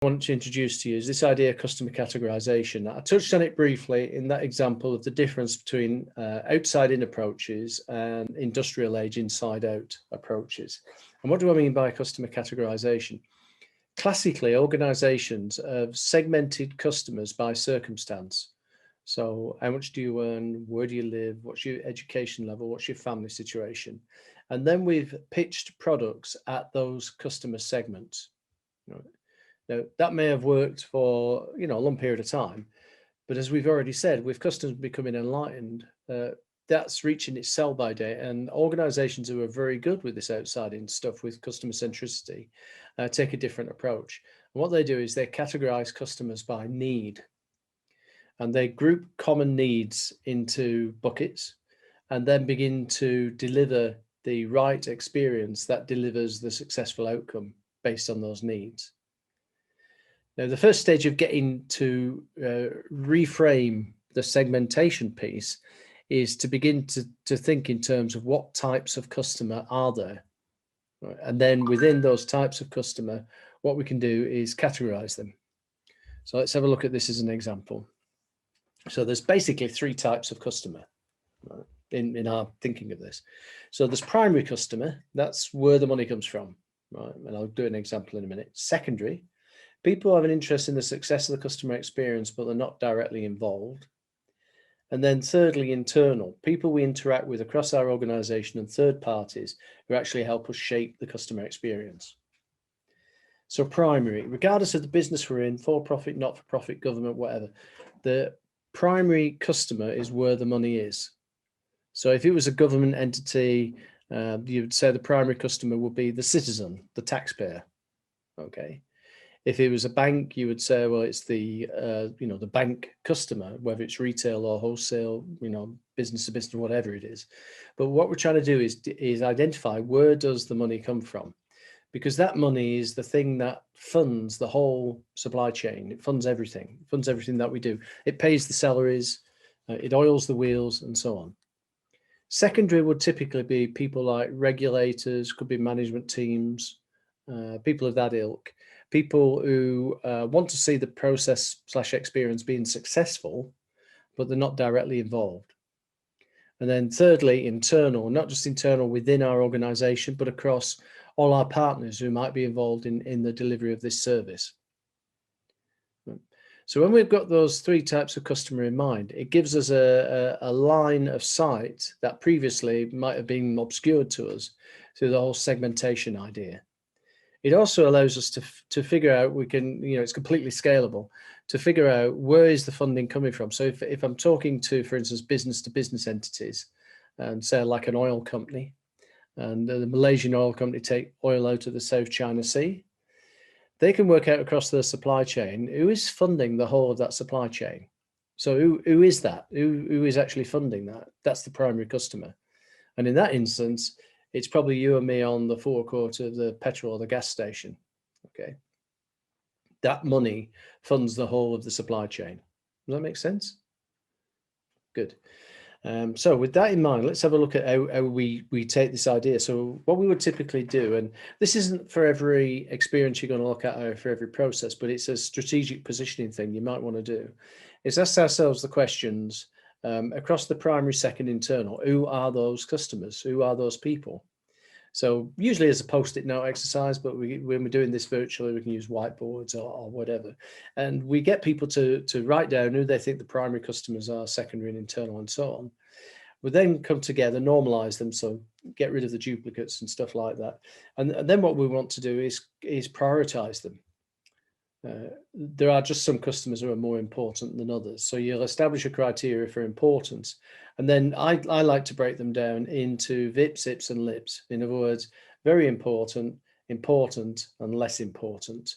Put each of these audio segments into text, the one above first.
want to introduce to you is this idea of customer categorization. I touched on it briefly in that example of the difference between outside-in approaches and industrial age inside-out approaches. And what do I mean by customer categorization? Classically, organizations have segmented customers by circumstance. So how much do you earn? Where do you live? What's your education level? What's your family situation? And then we've pitched products at those customer segments. Now, that may have worked for, a long period of time, but as we've already said, with customers becoming enlightened, that's reaching its sell-by date, and organizations who are very good with this outside-in stuff with customer centricity take a different approach. And what they do is they categorize customers by need, and they group common needs into buckets and then begin to deliver the right experience that delivers the successful outcome based on those needs. Now, the first stage of getting to reframe the segmentation piece is to begin to think in terms of what types of customer are there. Right? And then within those types of customer, what we can do is categorize them. So let's have a look at this as an example. So there's basically three types of customer, right, in our thinking of this. So there's primary customer, that's where the money comes from, right? And I'll do an example in a minute. Secondary, people have an interest in the success of the customer experience, but they're not directly involved. And then thirdly, internal, people we interact with across our organization and third parties who actually help us shape the customer experience. So primary, regardless of the business we're in, for-profit, not-for-profit, government, whatever, the primary customer is where the money is. So if it was a government entity, you would say the primary customer would be the citizen, the taxpayer, okay? If it was a bank, you would say, well, it's the, the bank customer, whether it's retail or wholesale, business to business, whatever it is. But what we're trying to do is identify where does the money come from? Because that money is the thing that funds the whole supply chain. It funds everything. It funds everything that we do. It pays the salaries, it oils the wheels, and so on. Secondary would typically be people like regulators, could be management teams, people of that ilk. People who want to see the process/experience being successful, but they're not directly involved. And then thirdly, internal, not just internal within our organization, but across all our partners who might be involved in the delivery of this service. So when we've got those three types of customer in mind, it gives us a line of sight that previously might have been obscured to us through the whole segmentation idea. It also allows us to figure out, we can, it's completely scalable, to figure out where is the funding coming from. So if I'm talking to, for instance, business to business entities, and say like an oil company, and the Malaysian oil company take oil out of the South China Sea, they can work out across their supply chain who is funding the whole of that supply chain. So who is that? Who is actually funding that? That's the primary customer. And in that instance, it's probably you and me on the forecourt of the petrol or the gas station, okay? That money funds the whole of the supply chain. Does that make sense? Good. So with that in mind, let's have a look at how we take this idea. So what we would typically do, and this isn't for every experience you're going to look at or for every process, but it's a strategic positioning thing you might want to do, is ask ourselves the questions, across the primary, second, internal, who are those customers? Who are those people? So usually as a post-it note exercise, but when we're doing this virtually, we can use whiteboards or whatever. And we get people to write down who they think the primary customers are, secondary and internal, and so on. We then come together, normalize them, so get rid of the duplicates and stuff like that. And then what we want to do is prioritize them. There are just some customers who are more important than others. So you'll establish a criteria for importance. And then I like to break them down into VIPs, IPs, and LIPs. In other words, very important, important, and less important.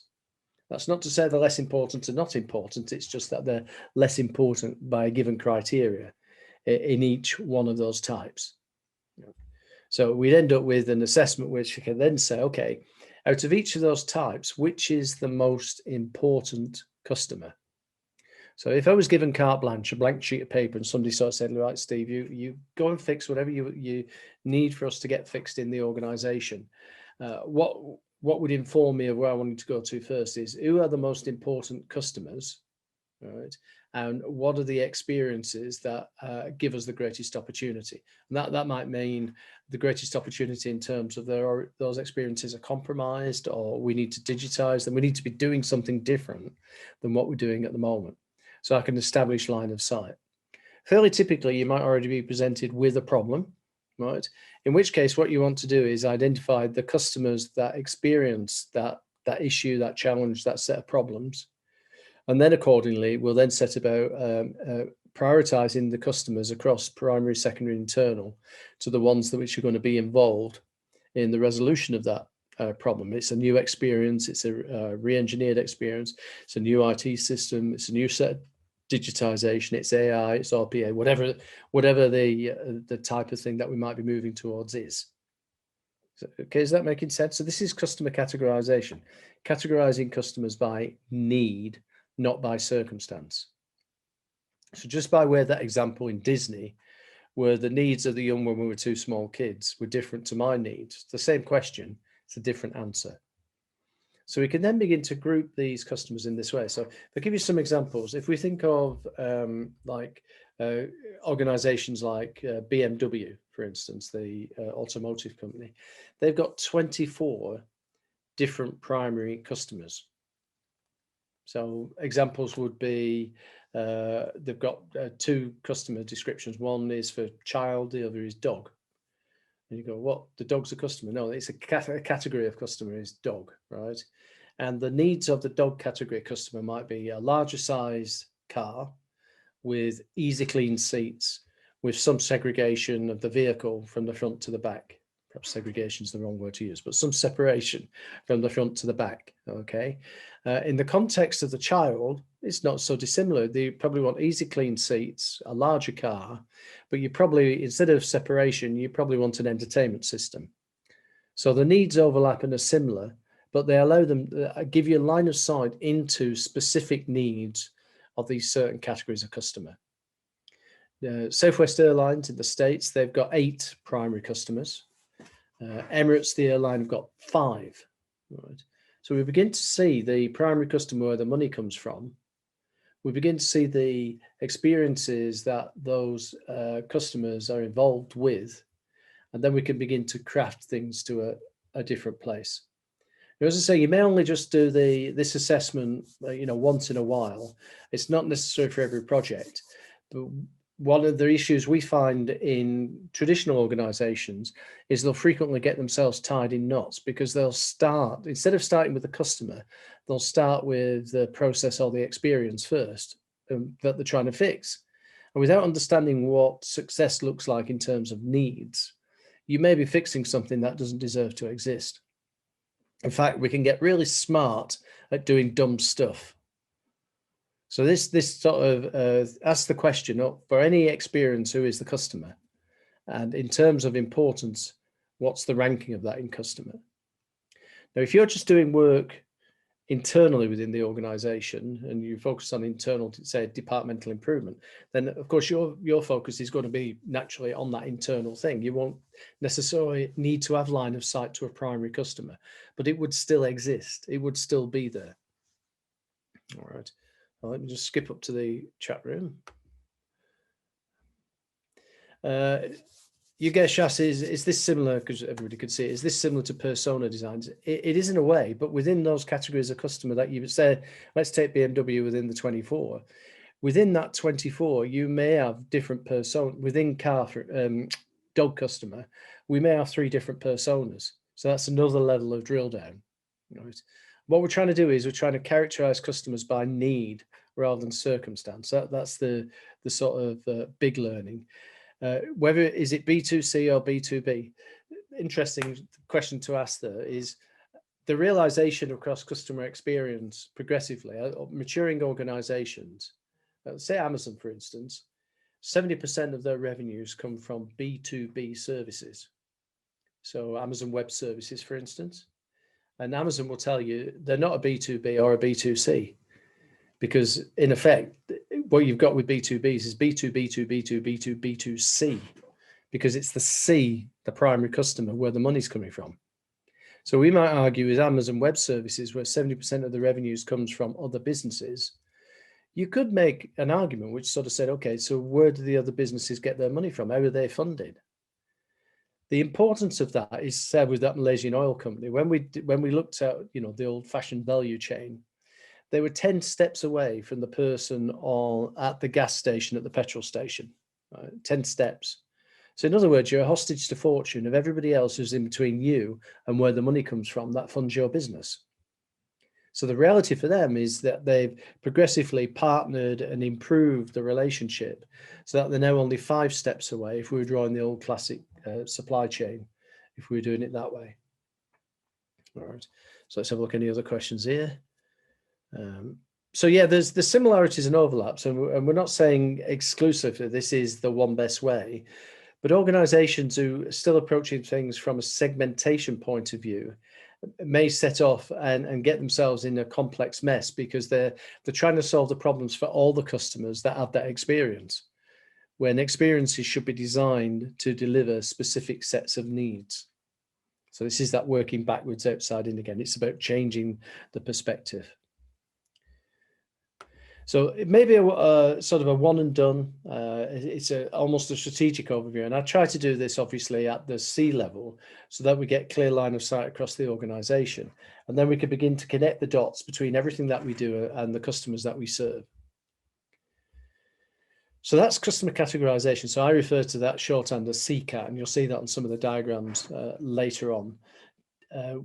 That's not to say they're less important or not important. It's just that they're less important by a given criteria in each one of those types. So we'd end up with an assessment which you can then say, okay, out of each of those types, which is the most important customer? So if I was given carte blanche, a blank sheet of paper, and somebody sort of said, right, Steve, you go and fix whatever you need for us to get fixed in the organization. What what would inform me of where I wanted to go to first is who are the most important customers, right? And what are the experiences that give us the greatest opportunity? And that might mean the greatest opportunity in terms of those experiences are compromised, or we need to digitize them. We need to be doing something different than what we're doing at the moment. So I can establish line of sight. Fairly typically, you might already be presented with a problem, right? In which case, what you want to do is identify the customers that experience that issue, that challenge, that set of problems. And then accordingly, we'll then set about prioritizing the customers across primary, secondary, internal to the ones which are going to be involved in the resolution of that problem. It's a new experience. It's a re-engineered experience. It's a new IT system. It's a new set of digitization. It's AI. It's RPA. Whatever the type of thing that we might be moving towards is. So, okay, is that making sense? So this is customer categorization, categorizing customers by need, not by circumstance. So just by way of that example in Disney, where the needs of the young when we were two small kids were different to my needs, it's the same question, it's a different answer. So we can then begin to group these customers in this way. So I'll give you some examples. If we think of organizations like BMW, for instance, the automotive company, they've got 24 different primary customers. So examples would be, they've got two customer descriptions. One is for child, the other is dog. And you go, what? The dog's a customer? No, it's a category of customer is dog, right? And the needs of the dog category customer might be a larger size car with easy clean seats, with some segregation of the vehicle from the front to the back. Perhaps segregation is the wrong word to use, but some separation from the front to the back, okay? In the context of the child, it's not so dissimilar. They probably want easy clean seats, a larger car, but you probably, instead of separation, you probably want an entertainment system. So the needs overlap and are similar, but they allow them, give you a line of sight into specific needs of these certain categories of customer. Southwest Airlines in the States, they've got 8 primary customers. Emirates, the airline, have got 5. Right? So we begin to see the primary customer where the money comes from. We begin to see the experiences that those customers are involved with, and then we can begin to craft things to a different place. Now, as I say, you may only just do this assessment, once in a while. It's not necessary for every project, but one of the issues we find in traditional organizations is they'll frequently get themselves tied in knots because they'll start, instead of starting with the customer, they'll start with the process or the experience first that they're trying to fix. And without understanding what success looks like in terms of needs, you may be fixing something that doesn't deserve to exist. In fact, we can get really smart at doing dumb stuff. So this sort of asks the question, for any experience, who is the customer? And in terms of importance, what's the ranking of that in customer? Now, if you're just doing work internally within the organization and you focus on internal, say, departmental improvement, then of course your focus is going to be naturally on that internal thing. You won't necessarily need to have line of sight to a primary customer, but it would still exist. It would still be there. All right. Well, let me just skip up to the chat room. You get Shas, is this similar, because everybody could see it, is this similar to persona designs? It is in a way, but within those categories of customer that you would say, let's take BMW within the 24. Within that 24, you may have different persona. Within dog customer, we may have 3 different personas. So that's another level of drill down. Right? What we're trying to do is we're trying to characterize customers by need rather than circumstance. That's the sort of big learning. Whether is it B2C or B2B? Interesting question to ask there is the realization across customer experience progressively. Maturing organizations, say Amazon, for instance, 70% of their revenues come from B2B services. So Amazon Web Services, for instance. And Amazon will tell you they're not a B2B or a B2C, because in effect, what you've got with B2Bs is B2, B2, B2, B2, B2C, because it's the C, the primary customer, where the money's coming from. So we might argue with Amazon Web Services, where 70% of the revenues comes from other businesses, you could make an argument which sort of said, okay, so where do the other businesses get their money from? How are they funded? The importance of that is said with that Malaysian oil company. When we looked at, you know, the old-fashioned value chain, they were 10 steps away from the person at the gas station, at the petrol station, right? 10 steps. So in other words, you're a hostage to fortune of everybody else who's in between you and where the money comes from that funds your business. So the reality for them is that they've progressively partnered and improved the relationship so that they're now only 5 steps away if we were drawing the old classic supply chain, if we were doing it that way. All right, so let's have a look at any other questions here. So yeah, there's the similarities and overlaps, and we're not saying exclusively this is the one best way, but organizations who are still approaching things from a segmentation point of view may set off and get themselves in a complex mess because they're trying to solve the problems for all the customers that have that experience, when experiences should be designed to deliver specific sets of needs. So this is that working backwards, outside in again. It's about changing the perspective. So it may be a sort of a one and done. It's almost a strategic overview. And I try to do this obviously at the C level so that we get clear line of sight across the organization. And then we can begin to connect the dots between everything that we do and the customers that we serve. So that's customer categorization. So I refer to that shorthand as CCAT, and you'll see that on some of the diagrams later on.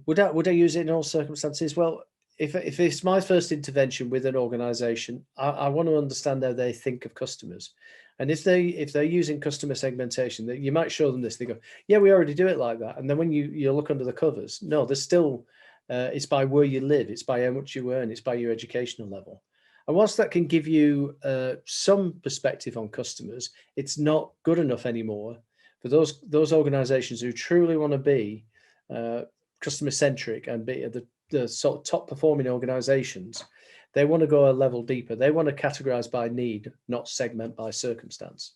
Would I use it in all circumstances? Well, if it's my first intervention with an organization, I want to understand how they think of customers. And if they're using customer segmentation, you might show them this. They go, yeah, we already do it like that. And then when you look under the covers, no, there's still, it's by where you live, it's by how much you earn, it's by your educational level. And whilst that can give you some perspective on customers, it's not good enough anymore for those organizations who truly want to be customer centric and be the sort of top performing organizations. They want to go a level deeper. They want to categorize by need, not segment by circumstance.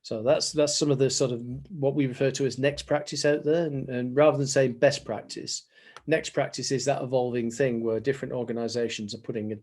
So that's some of the sort of what we refer to as next practice out there. And rather than saying best practice, next practice is that evolving thing where different organizations are putting a